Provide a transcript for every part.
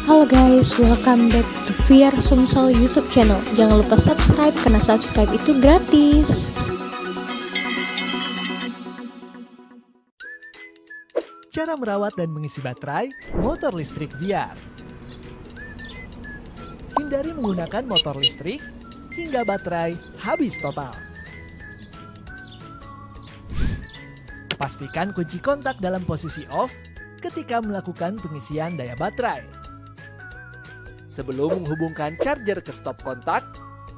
Halo guys, welcome back to VR Sumsel YouTube channel. Jangan lupa subscribe karena subscribe itu gratis. Cara merawat dan mengisi baterai motor listrik VR. Hindari menggunakan motor listrik hingga baterai habis total. Pastikan kunci kontak dalam posisi off ketika melakukan pengisian daya baterai. Sebelum menghubungkan charger ke stop kontak,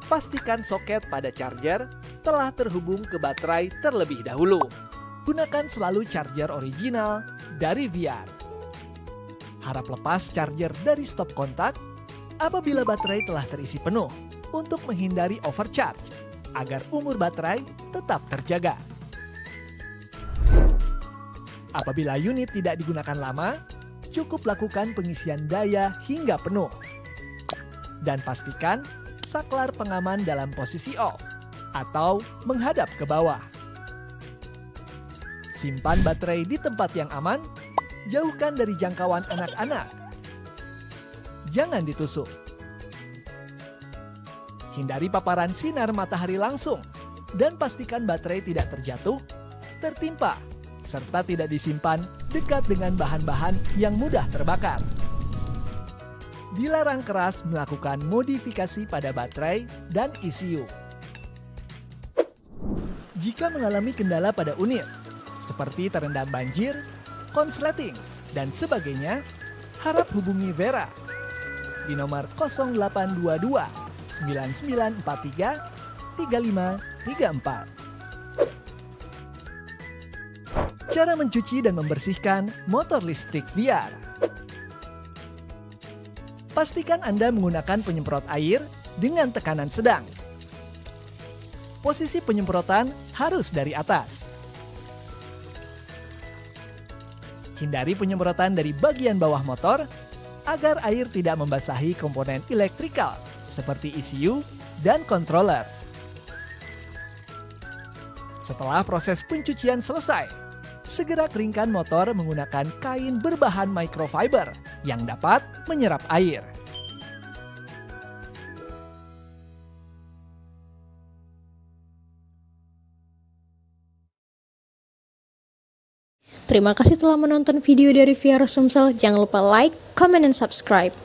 pastikan soket pada charger telah terhubung ke baterai terlebih dahulu. Gunakan selalu charger original dari VR. Harap lepas charger dari stop kontak apabila baterai telah terisi penuh untuk menghindari overcharge agar umur baterai tetap terjaga. Apabila unit tidak digunakan lama, cukup lakukan pengisian daya hingga penuh. Dan pastikan saklar pengaman dalam posisi off atau menghadap ke bawah. Simpan baterai di tempat yang aman, jauhkan dari jangkauan anak-anak. Jangan ditusuk. Hindari paparan sinar matahari langsung dan pastikan baterai tidak terjatuh, tertimpa, serta tidak disimpan dekat dengan bahan-bahan yang mudah terbakar. Dilarang keras melakukan modifikasi pada baterai dan ECU. Jika mengalami kendala pada unit, seperti terendam banjir, konsleting, dan sebagainya, harap hubungi Vera di nomor 0822 9943 3534. Cara mencuci dan membersihkan motor listrik VR. Pastikan Anda menggunakan penyemprot air dengan tekanan sedang. Posisi penyemprotan harus dari atas. Hindari penyemprotan dari bagian bawah motor agar air tidak membasahi komponen elektrikal seperti ECU dan controller. Setelah proses pencucian selesai, segera keringkan motor menggunakan kain berbahan microfiber yang dapat menyerap air. Terima kasih telah menonton video dari VR Sumsel. Jangan lupa like, comment, dan subscribe.